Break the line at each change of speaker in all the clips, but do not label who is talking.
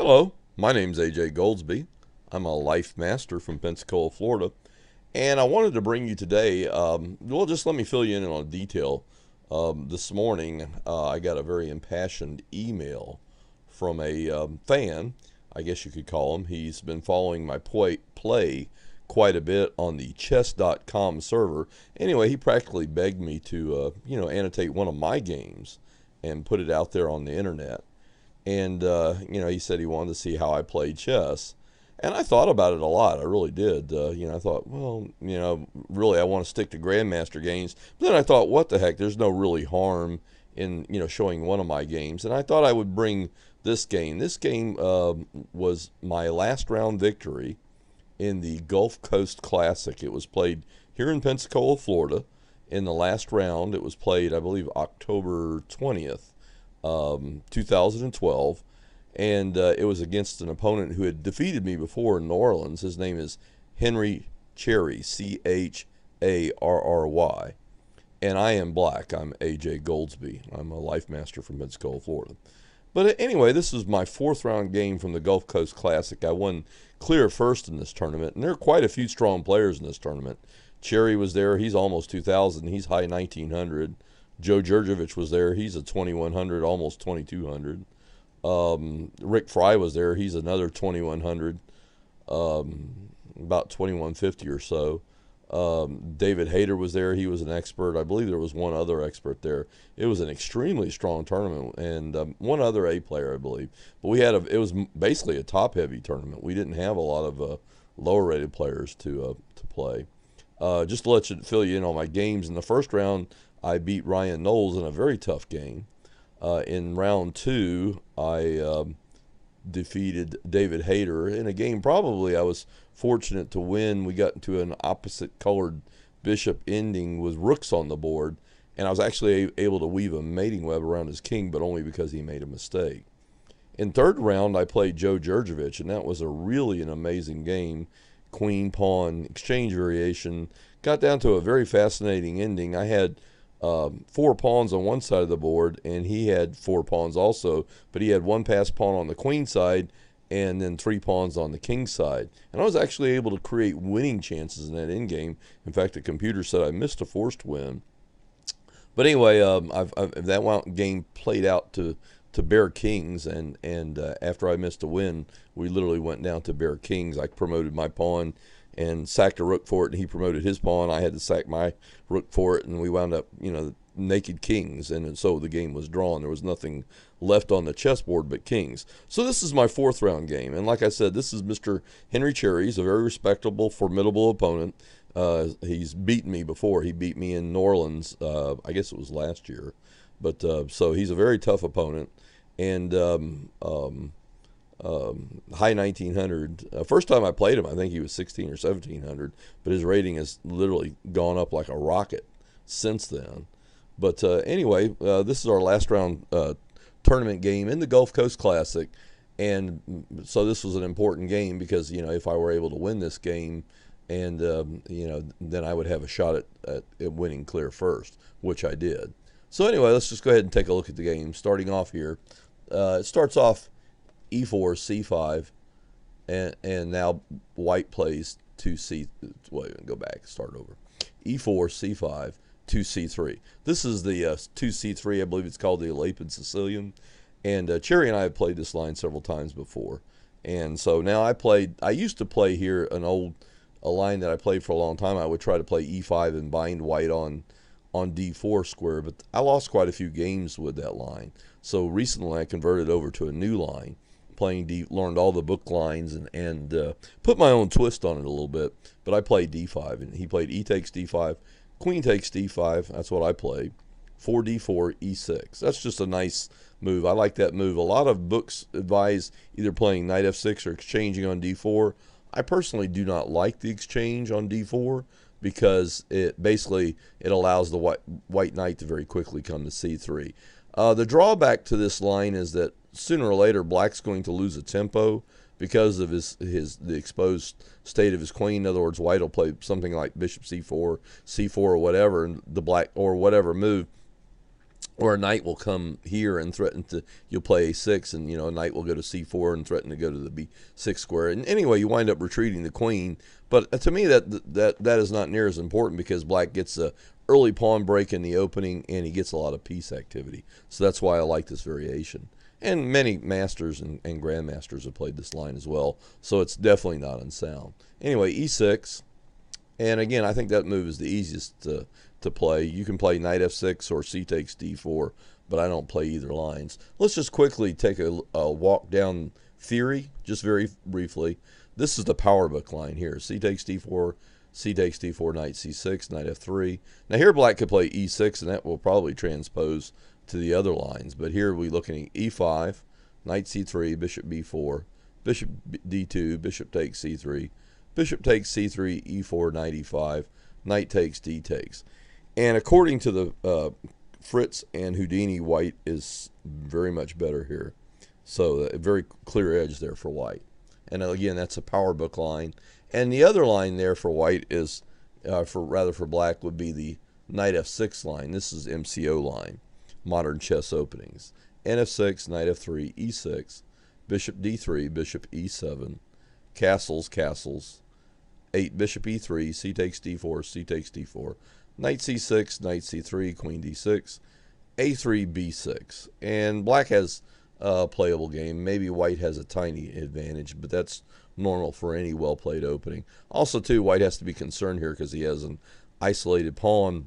Hello, my name's AJ Goldsby. I'm a life master from Pensacola, Florida, and I wanted to bring you today. Well, just let me fill you in on a detail. This morning, I got a very impassioned email from a fan, I guess you could call him. He's been following my play quite a bit on the chess.com server. Anyway, he practically begged me to, annotate one of my games and put it out there on the internet. And, he said he wanted to see how I played chess. And I thought about it a lot. I really did. I thought, well, really I want to stick to Grandmaster games. But then I thought, what the heck? There's no really harm in, showing one of my games. And I thought I would bring this game. This game was my last round victory in the Gulf Coast Classic. It was played here in Pensacola, Florida. In the last round, it was played, I believe, October 20th. 2012, and it was against an opponent who had defeated me before in New Orleans. His name is Henry Charry, Charry, and I am black. I'm AJ Goldsby. I'm a life master from Pensacola, Florida. But anyway, this is my fourth round game from the Gulf Coast Classic. I won clear first in this tournament, and there are quite a few strong players in this tournament. Charry was there. He's almost 2,000. He's high 1,900. Joe Jurjevich was there. He's a 2,100, almost 2,200. Rick Fry was there. He's another 2,100, about 2,150 or so. David Hayter was there. He was an expert. I believe there was one other expert there. It was an extremely strong tournament, and one other A player, I believe. But it was basically a top-heavy tournament. We didn't have a lot of lower-rated players to play. Just to let you fill you in on my games, in the first round, I beat Ryan Knowles in a very tough game. In round two, I defeated David Hayter in a game probably I was fortunate to win. We got into an opposite colored bishop ending with rooks on the board, and I was actually able to weave a mating web around his king, but only because he made a mistake. In third round, I played Joe Jurjevich, and that was an amazing game. Queen, pawn, exchange variation. Got down to a very fascinating ending. I had 4 pawns on one side of the board, and he had 4 pawns also, but he had 1 passed pawn on the queen side and then 3 pawns on the king side. And I was actually able to create winning chances in that endgame. In fact, the computer said I missed a forced win. But anyway, that game played out to bare kings, and after I missed a win, we literally went down to bare kings. I promoted my pawn and sacked a rook for it, and he promoted his pawn. I had to sack my rook for it, and we wound up, naked kings, and so the game was drawn. There was nothing left on the chessboard but kings. So this is my fourth round game, and like I said, this is Mr. Henry Charry. He's a very respectable, formidable opponent. He's beaten me before. He beat me in New Orleans, I guess it was last year. But so he's a very tough opponent, and high 1,900. First time I played him, I think he was 1,600 or 1,700, but his rating has literally gone up like a rocket since then. But anyway, this is our last round tournament game in the Gulf Coast Classic, and so this was an important game because, if I were able to win this game, and, then I would have a shot at winning clear first, which I did. So anyway, let's just go ahead and take a look at the game. Starting off here, it starts off e4, c5, and now white plays 2c. Wait, go back, start over. e4, c5, 2c3. This is the 2c3. I believe it's called the Alapid Sicilian. And Charry and I have played this line several times before. And so now I used to play here a line that I played for a long time. I would try to play e5 and bind white on d4 square, but I lost quite a few games with that line. So recently I converted over to a new line, learned all the book lines and put my own twist on it a little bit. But I played d5, and he played e takes d5, queen takes d5. That's what I played. 4d4, e6. That's just a nice move. I like that move. A lot of books advise either playing knight f6 or exchanging on d4. I personally do not like the exchange on d4 because it allows the white knight to very quickly come to c3. The drawback to this line is that sooner or later black's going to lose a tempo because of the exposed state of his queen. In other words, white will play something like bishop c4, c4 or whatever, and the black or whatever move, or a knight will come here and threaten to, you'll play a6, and a knight will go to c4 and threaten to go to the b6 square. And anyway, you wind up retreating the queen. But to me, that is not near as important, because black gets a early pawn break in the opening, and he gets a lot of piece activity. So that's why I like this variation. And many masters and grandmasters have played this line as well, so it's definitely not unsound. Anyway, e6, and again, I think that move is the easiest to play. You can play knight f6 or c takes d4, but I don't play either lines. Let's just quickly take a walk down theory, just very briefly. This is the power book line here. C takes d4, c takes d4, knight c6, knight f3. Now here black could play e6, and that will probably transpose to the other lines. But here we're looking at e5, knight c3, bishop b4, bishop d2, bishop takes c3, bishop takes c3, e4, knight e5, knight takes, d takes. And according to the Fritz and Houdini, white is very much better here. So a very clear edge there for white. And again, that's a power book line. And the other line there for white is, for black, would be the knight f6 line. This is MCO line, modern chess openings. N6, knight f3, e6, bishop d3, bishop e7, castles, 8, bishop e3, c takes d4, c takes d4, knight c6, knight c3, queen d6, a3, b6. And black has a playable game. Maybe white has a tiny advantage, but that's normal for any well-played opening. Also, too, white has to be concerned here because he has an isolated pawn,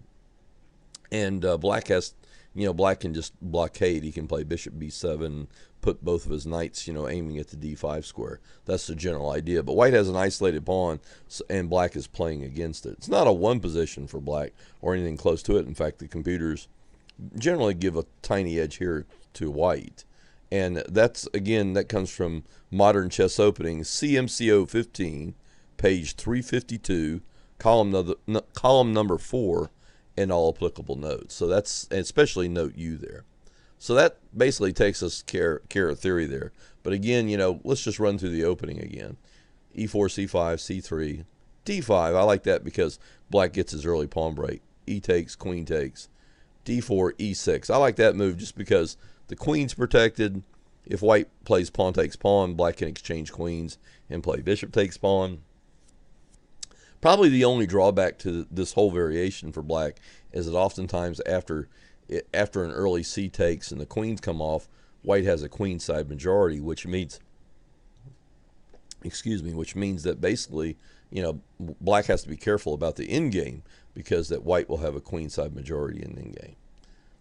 and black can just blockade. He can play bishop b7, put both of his knights, aiming at the d5 square. That's the general idea. But white has an isolated pawn, and black is playing against it. It's not a one position for black or anything close to it. In fact, the computers generally give a tiny edge here to white. And that's, again, that comes from Modern Chess Openings, CMCO 15, page 352, column number 4, and all applicable notes. So that's, especially note U there. So that basically takes us care of theory there. But again, let's just run through the opening again. E4, C5, C3, D5. I like that because black gets his early pawn break. E takes, queen takes, D4, E6. I like that move just because the queen's protected. If white plays pawn takes pawn, black can exchange queens and play bishop takes pawn. Probably the only drawback to this whole variation for black is that oftentimes after an early c takes and the queens come off, white has a queenside majority, which means that basically, black has to be careful about the endgame because that white will have a queenside majority in the endgame.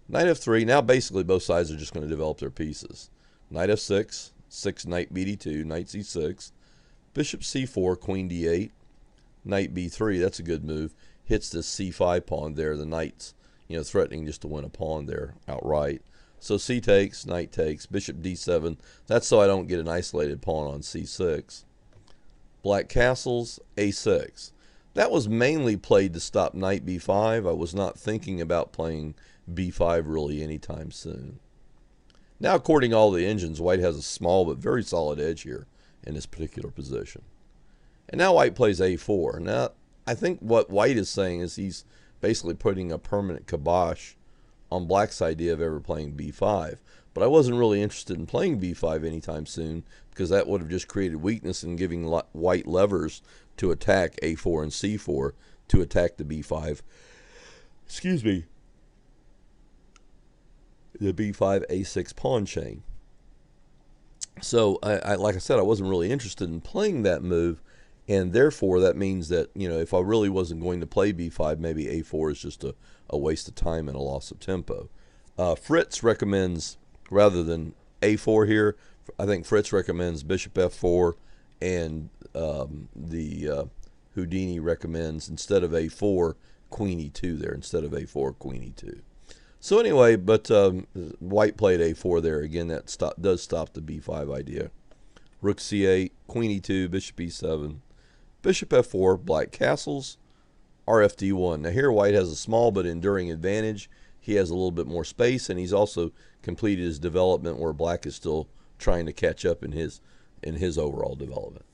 Knight f3. Now basically both sides are just going to develop their pieces. Knight f6, 6, knight bd2, knight c6, bishop c4, queen d8, knight b3. That's a good move. Hits this c5 pawn there. The knight's, threatening just to win a pawn there outright. So c takes, knight takes, bishop d7. That's so I don't get an isolated pawn on c6. Black castles, a6. That was mainly played to stop knight b5. I was not thinking about playing b5 really anytime soon. Now, according to all the engines, white has a small but very solid edge here in this particular position. And now white plays a4. Now, I think what white is saying is he's basically putting a permanent kibosh on black's idea of ever playing b5. But I wasn't really interested in playing b5 anytime soon because that would have just created weakness in giving white levers to attack a4 and c4 to attack the b5. The b5 a6 pawn chain. So like I said, I wasn't really interested in playing that move, and therefore that means that if I really wasn't going to play b5, maybe a4 is just a waste of time and a loss of tempo. Fritz recommends, rather than a4 here, I think Fritz recommends bishop f4, and the Houdini recommends, instead of a4, queen e2 there, instead of a4, queen e2. So anyway, but white played a4 there. Again, that does stop the b5 idea. Rook c8, queen e2, bishop e7, bishop f4, black castles, rfd1. Now here white has a small but enduring advantage. He has a little bit more space, and he's also completed his development where black is still trying to catch up in his overall development.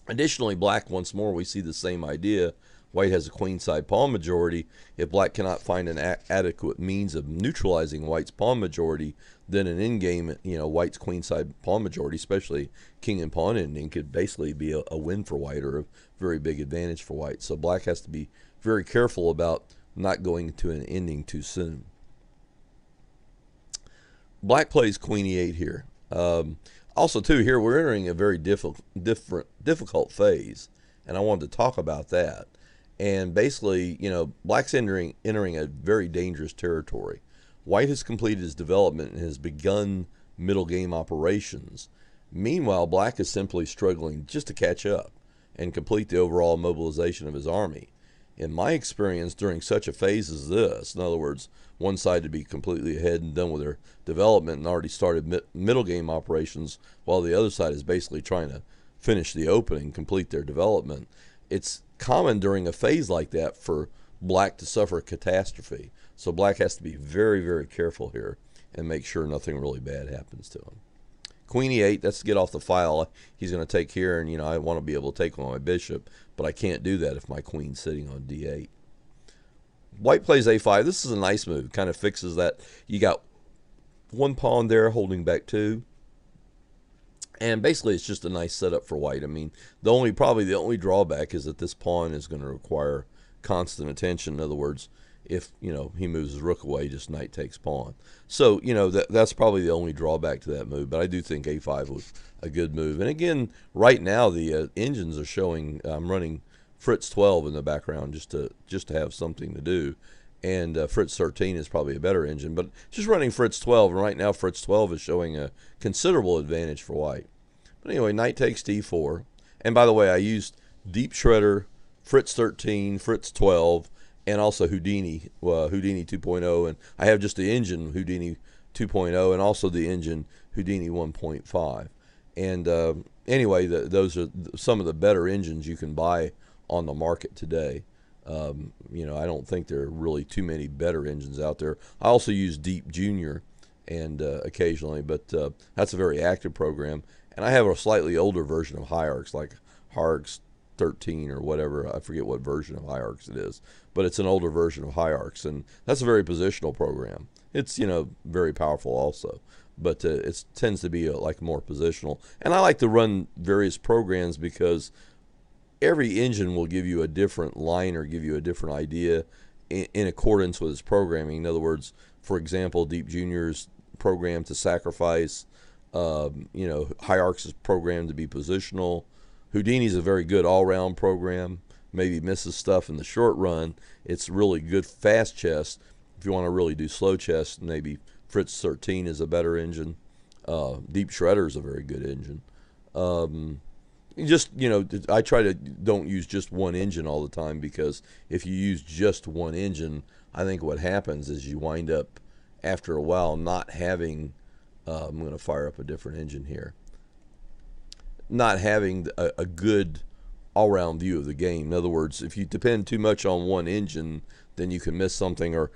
Additionally, black, once more, we see the same idea, White has a queenside pawn majority. If black cannot find an adequate means of neutralizing white's pawn majority, then an endgame, white's queenside pawn majority, especially king and pawn ending, could basically be a win for white or a very big advantage for white. So black has to be very careful about not going to an ending too soon. Black plays queen e8 here. Also, too, here we're entering a very difficult phase, and I wanted to talk about that. And basically, black's entering a very dangerous territory. White has completed his development and has begun middle game operations. Meanwhile, black is simply struggling just to catch up and complete the overall mobilization of his army. In my experience, during such a phase as this, in other words, one side to be completely ahead and done with their development and already started middle game operations, while the other side is basically trying to finish the opening, complete their development, it's common during a phase like that for black to suffer a catastrophe. So black has to be very, very careful here and make sure nothing really bad happens to him. Queen e8, that's to get off the file. He's going to take here, and I want to be able to take on my bishop, but I can't do that if my queen's sitting on d8. White plays a5. This is a nice move. Kind of fixes that. You got one pawn there holding back two. And basically, it's just a nice setup for white. I mean, probably the only drawback is that this pawn is going to require constant attention. In other words, if he moves his rook away, just knight takes pawn. So that's probably the only drawback to that move. But I do think a5 was a good move. And again, right now the engines are showing. I'm running Fritz 12 in the background just to have something to do. And Fritz 13 is probably a better engine, but just running Fritz 12, and right now Fritz 12 is showing a considerable advantage for white. But anyway, knight takes d4. And by the way, I used Deep Shredder, Fritz 13, Fritz 12, and also Houdini 2.0. And I have just the engine Houdini 2.0 and also the engine Houdini 1.5. And anyway, those are some of the better engines you can buy on the market today. I don't think there are really too many better engines out there. I also use Deep Junior and occasionally, but that's a very active program. And I have a slightly older version of Hierarchs, like Hierarchs 13 or whatever. I forget what version of Hierarchs it is, but it's an older version of Hierarchs, and that's a very positional program. It's very powerful also, but it tends to be like more positional. And I like to run various programs because every engine will give you a different line or give you a different idea in accordance with its programming. In other words, for example, Deep Junior's program to sacrifice, Hierarchs is programmed to be positional. Houdini's a very good all-round program. Maybe misses stuff in the short run. It's really good fast chess. If you want to really do slow chess, maybe Fritz 13 is a better engine. Deep Shredder is a very good engine. I try to don't use just one engine all the time, because if you use just one engine, I think what happens is you wind up after a while not having I'm going to fire up a different engine here, not having a good all-round view of the game. In other words, if you depend too much on one engine, then you can miss something, or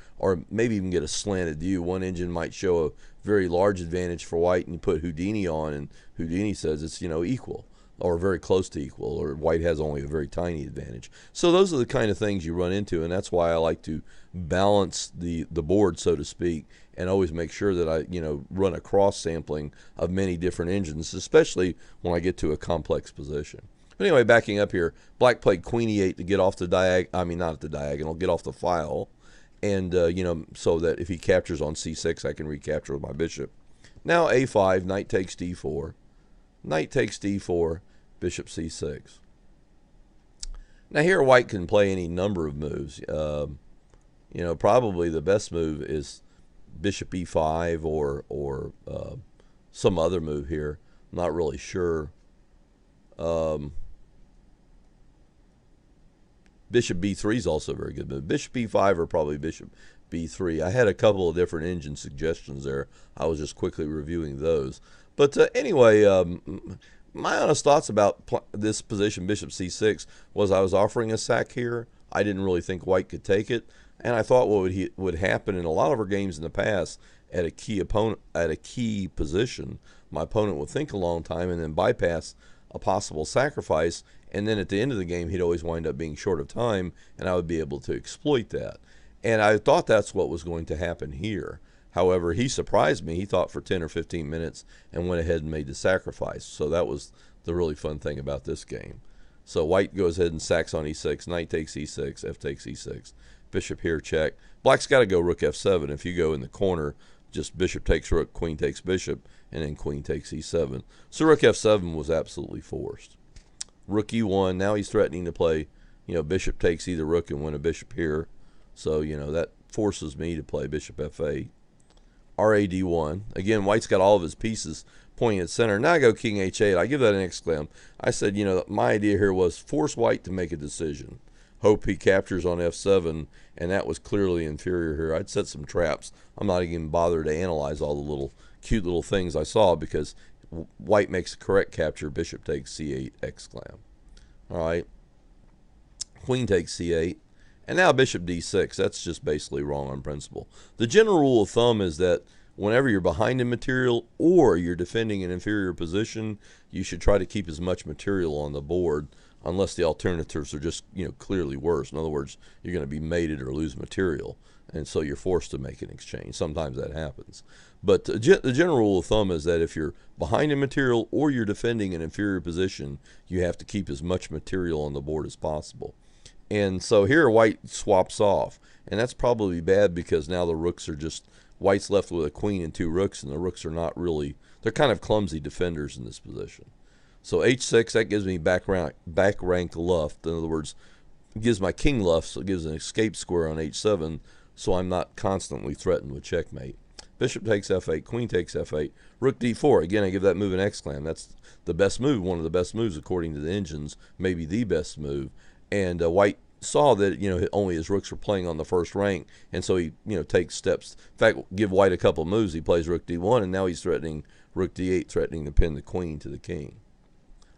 maybe even get a slanted view. One engine might show a very large advantage for white, and you put Houdini on, and Houdini says it's equal, or very close to equal, or white has only a very tiny advantage. So those are the kind of things you run into, and that's why I like to balance the board, so to speak, and always make sure that I run a cross sampling of many different engines, especially when I get to a complex position. But anyway, backing up here, black played queen e8 to get off the not the diagonal, get off the file, and so that if he captures on c6, I can recapture with my bishop. Now a5, knight takes d4. Knight takes d4, bishop c6. Now here white can play any number of moves. Probably the best move is bishop e5 or some other move here. I'm not really sure. Bishop b3 is also a very good move. Bishop e5 or probably bishop b3. I had a couple of different engine suggestions there. I was just quickly reviewing those. But anyway, my honest thoughts about this position, bishop c6, was I was offering a sack here. I didn't really think white could take it, and I thought what would happen in a lot of our games in the past, at a key position, my opponent would think a long time and then bypass a possible sacrifice and then at the end of the game, he'd always wind up being short of time, and I would be able to exploit that. And I thought that's what was going to happen here. However, he surprised me. He thought for 10 or 15 minutes and went ahead and made the sacrifice. So that was the really fun thing about this game. So white goes ahead and sacks on e6. Knight takes e6. F takes e6. Bishop here, check. Black's got to go rook f7. If you go in the corner, just bishop takes rook, queen takes bishop, and then queen takes e7. So rook f7 was absolutely forced. Rook e1. Now he's threatening to play, bishop takes either rook and win a bishop here. So, that forces me to play bishop f8. Rad1. Again, white's got all of his pieces pointing at center. Now I go king h8. I give that an exclam. I said, my idea here was force white to make a decision. Hope he captures on f7, and that was clearly inferior here. I'd set some traps. I'm not even bothered to analyze all the little cute little things I saw because white makes a correct capture. Bishop takes c8, exclam. All right. Queen takes c8. And now bishop d6. That's just basically wrong on principle. The general rule of thumb is that whenever you're behind in material or you're defending an inferior position, you should try to keep as much material on the board unless the alternatives are just, clearly worse. In other words, you're going to be mated or lose material, and so you're forced to make an exchange. Sometimes that happens. But the general rule of thumb is that if you're behind in material or you're defending an inferior position, you have to keep as much material on the board as possible. And so here white swaps off, and that's probably bad because now the rooks are just, white's left with a queen and two rooks, and the rooks are not really, they're kind of clumsy defenders in this position. So h6, that gives me back rank luft. In other words, it gives my king luft, so it gives an escape square on h7, so I'm not constantly threatened with checkmate. Bishop takes f8, queen takes f8, rook d4. Again, I give that move an exclam. That's the best move, one of the best moves according to the engines, maybe the best move. And white saw that, only his rooks were playing on the first rank, and so he, takes steps. In fact, give white a couple moves. He plays rook d1, and now he's threatening rook d8, threatening to pin the queen to the king.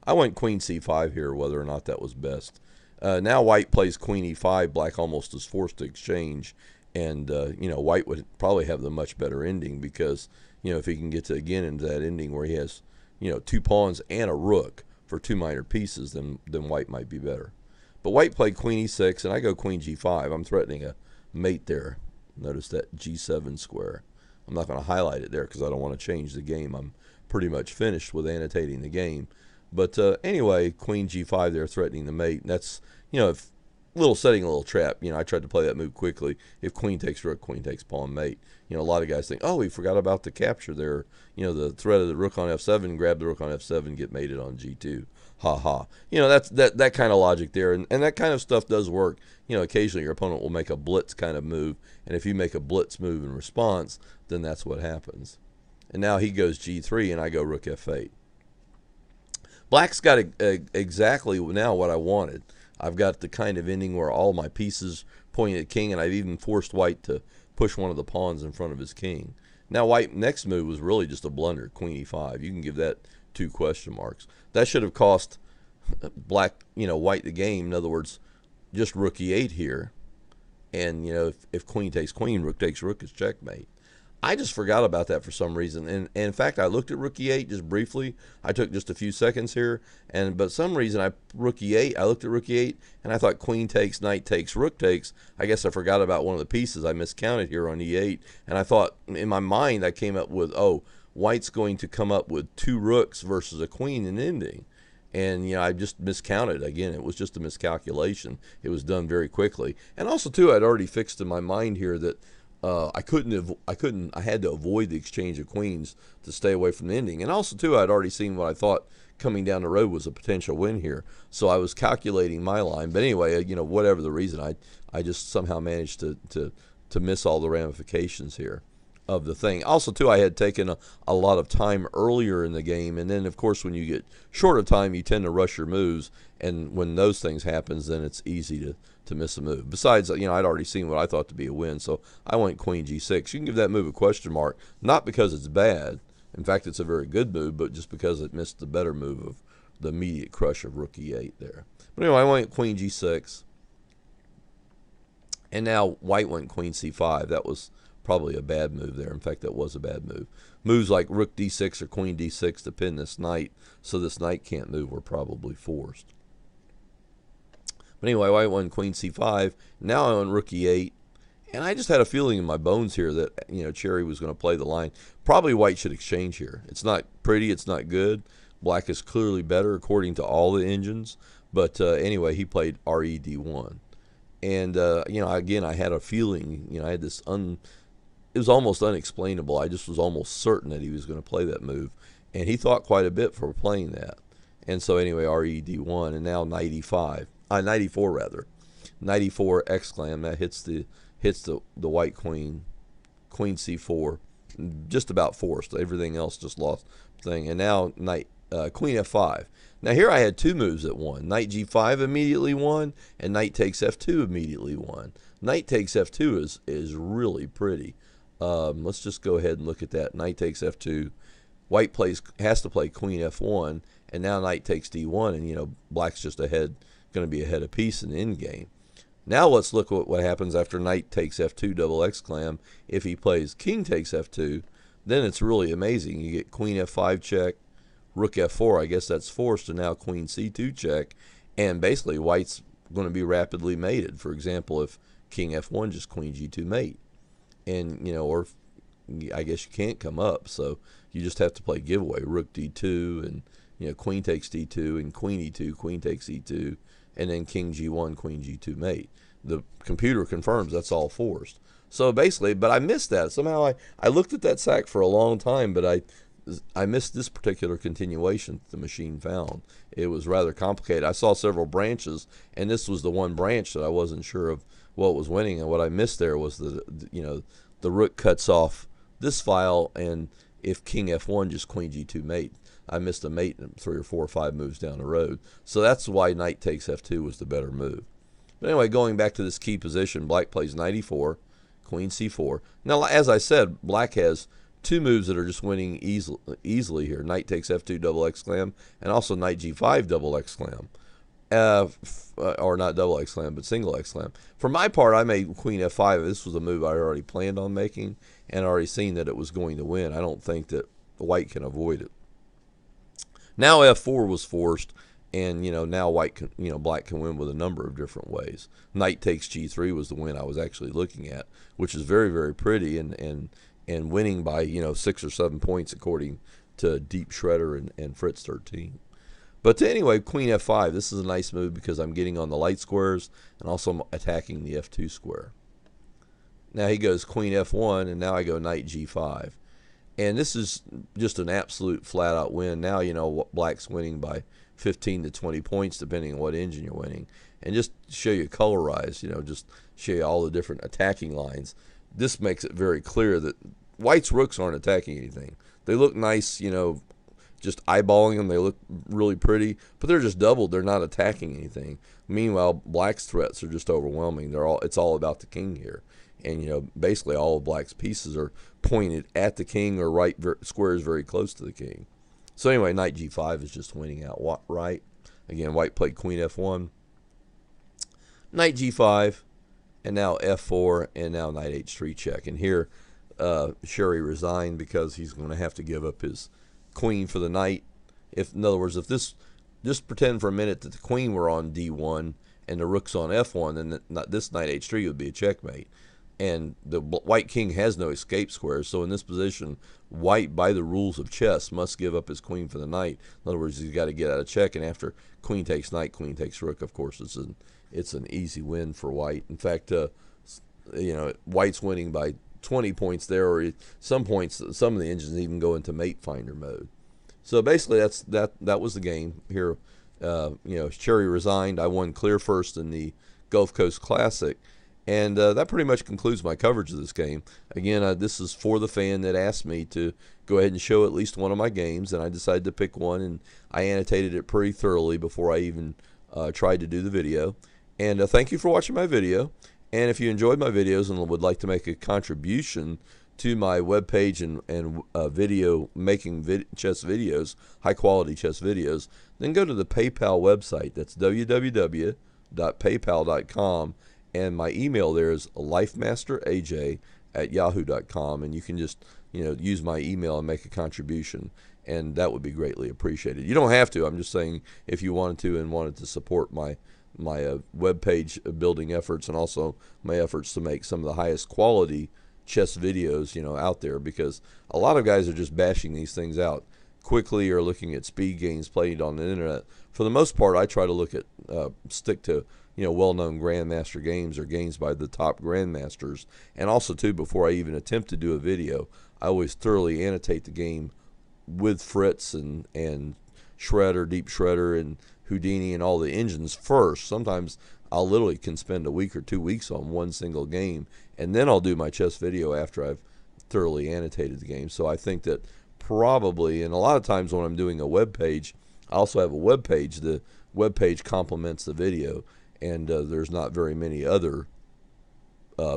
I went queen c5 here, whether or not that was best. Now white plays queen e5. Black almost is forced to exchange, and, white would probably have the much better ending because, if he can get to, again, into that ending where he has, two pawns and a rook for two minor pieces, then white might be better. But white played queen e6, and I go queen g5. I'm threatening a mate there. Notice that g7 square. I'm not going to highlight it there because I don't want to change the game. I'm pretty much finished with annotating the game. But anyway, queen g5 there threatening the mate. And that's, if setting a little trap. I tried to play that move quickly. If queen takes rook, queen takes pawn mate. A lot of guys think, oh, we forgot about the capture there. The threat of the rook on f7, grab the rook on f7, get mated on g2. Ha ha. That's that kind of logic there, and that kind of stuff does work. Occasionally your opponent will make a blitz kind of move, and if you make a blitz move in response, then that's what happens. And now he goes g3, and I go rook f8. Black's got exactly now what I wanted. I've got the kind of ending where all my pieces pointing at king, and I've even forced white to push one of the pawns in front of his king. Now white next move was really just a blunder, queen e5. You can give that 2 question marks. That should have cost black, white the game. In other words, just rook e8 here, and if queen takes queen, rook takes rook is checkmate. I just forgot about that for some reason, and in fact I looked at rook e8 just briefly. I took just a few seconds here, but some reason I looked at rook e8 and I thought queen takes, knight takes, rook takes. I guess I forgot about one of the pieces. I miscounted here on e8, and I thought in my mind I came up with, oh, white's going to come up with 2 rooks versus a queen in ending. And, I just miscounted. Again, it was just a miscalculation. It was done very quickly. And also, too, I'd already fixed in my mind here that I had to avoid the exchange of queens to stay away from the ending. And also, too, I'd already seen what I thought coming down the road was a potential win here. So I was calculating my line. But anyway, whatever the reason, I just somehow managed to miss all the ramifications here of the thing. Also, too, I had taken a lot of time earlier in the game, and then, of course, when you get short of time, you tend to rush your moves, and when those things happens, then it's easy to miss a move. Besides, I'd already seen what I thought to be a win, so I went queen g6. You can give that move a question mark, not because it's bad. In fact, it's a very good move, but just because it missed the better move of the immediate crush of rook e8 there. But anyway, I went queen g6, and now white went queen c5. That was probably a bad move there. In fact, that was a bad move. Moves like rook d6 or queen d6 to pin this knight, so this knight can't move, were probably forced. But anyway, white won queen c5. Now I own rook e8. And I just had a feeling in my bones here that, Charry was going to play the line. Probably white should exchange here. It's not pretty. It's not good. Black is clearly better according to all the engines. But anyway, he played RED1. And, again, I had a feeling, I had this, it was almost unexplainable. I just was almost certain that he was going to play that move. And he thought quite a bit for playing that. And so anyway, RED1, and now knight e5. Knight e4 rather. Knight e4 exclam, that hits the white queen c4, just about forced. Everything else just lost thing. And now queen f5. Now here I had two moves that won. Knight g5 immediately won, and knight takes f2 immediately won. Knight takes f2 is really pretty. Let's just go ahead and look at that. Knight takes f2. White has to play queen f1, and now knight takes d1, and black's just going to be ahead of piece in the end game. Now let's look at what happens after knight takes f2 double exclam. If he plays king takes f2, then it's really amazing. You get queen f5 check, rook f4, I guess that's forced, and now queen c2 check, and basically white's going to be rapidly mated. For example, if king f1, just queen g2 mate. And, or I guess you can't come up, so you just have to play giveaway. Rook d2, and, queen takes d2, and queen e2, queen takes e2, and then king g1, queen g2 mate. The computer confirms that's all forced. So basically, but I missed that. Somehow I looked at that sack for a long time, but I missed this particular continuation the machine found. It was rather complicated. I saw several branches, and this was the one branch that I wasn't sure of what was winning. And what I missed there was the rook cuts off this file, and if king f1, just queen g2 mate. I missed a mate 3 or 4 or 5 moves down the road. So that's why knight takes f2 was the better move. But anyway, going back to this key position, black plays knight e4, queen c4. Now, as I said, black has two moves that are just winning easily here. Knight takes f2 double exclam, and also knight g5 double exclam. Or not double exclam, but single exclam. For my part, I made queen f5. This was a move I already planned on making and already seen that it was going to win. I don't think that white can avoid it. Now f4 was forced, and now black can win with a number of different ways. Knight takes g3 was the win I was actually looking at, which is very, very pretty and winning by 6 or 7 points according to Deep Shredder and Fritz 13. But anyway, queen f5. This is a nice move because I'm getting on the light squares and also I'm attacking the f2 square. Now he goes queen f1, and now I go knight g5. And this is just an absolute flat-out win. Now, black's winning by 15 to 20 points, depending on what engine you're winning. And just to show you colorized, just show you all the different attacking lines. This makes it very clear that white's rooks aren't attacking anything. They look nice, just eyeballing them. They look really pretty, but they're just doubled. They're not attacking anything. Meanwhile, black's threats are just overwhelming. It's all about the king here. And, basically all of black's pieces are pointed at the king or right squares very close to the king. So anyway, knight g5 is just winning out right. Again, white played queen f1, knight g5, and now f4, and now knight h3 check. And here, Charry resigned because he's going to have to give up his queen for the knight. In other words, if just pretend for a minute that the queen were on d1 and the rook's on f1, then this knight h3 would be a checkmate. And the white king has no escape squares, so in this position, white, by the rules of chess, must give up his queen for the knight. In other words, he's got to get out of check, and after queen takes knight, queen takes rook, of course, it's an easy win for white. In fact, white's winning by 20 points there, or some points, some of the engines even go into mate finder mode. So basically, that was the game here. Charry resigned. I won clear first in the Gulf Coast Classic. And that pretty much concludes my coverage of this game. Again, this is for the fan that asked me to go ahead and show at least one of my games, and I decided to pick one, and I annotated it pretty thoroughly before I even tried to do the video. And thank you for watching my video. And if you enjoyed my videos and would like to make a contribution to my webpage and video making chess videos, high-quality chess videos, then go to the PayPal website. That's www.paypal.com. And my email there is lifemasteraj@yahoo.com, and you can just use my email and make a contribution, and that would be greatly appreciated. You don't have to. I'm just saying if you wanted to and wanted to support my web page building efforts, and also my efforts to make some of the highest quality chess videos, out there, because a lot of guys are just bashing these things out quickly or looking at speed games played on the internet. For the most part, I try to stick to well-known grandmaster games or games by the top grandmasters. And also too, before I even attempt to do a video, I always thoroughly annotate the game with Fritz and Shredder, Deep Shredder, and Houdini and all the engines first. Sometimes I'll literally can spend a week or 2 weeks on one single game, and then I'll do my chess video after I've thoroughly annotated the game. So I think that probably, and a lot of times when I'm doing a web page, I also have a web page. The web page complements the video, and there's not very many other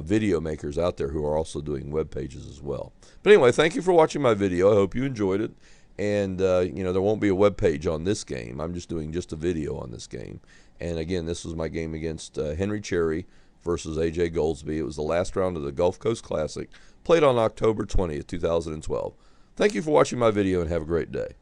video makers out there who are also doing web pages as well. But anyway, thank you for watching my video. I hope you enjoyed it. And there won't be a web page on this game. I'm just doing just a video on this game. And again, this was my game against Henry Charry versus AJ Goldsby. It was the last round of the Gulf Coast Classic, played on October 20th, 2012. Thank you for watching my video, and have a great day.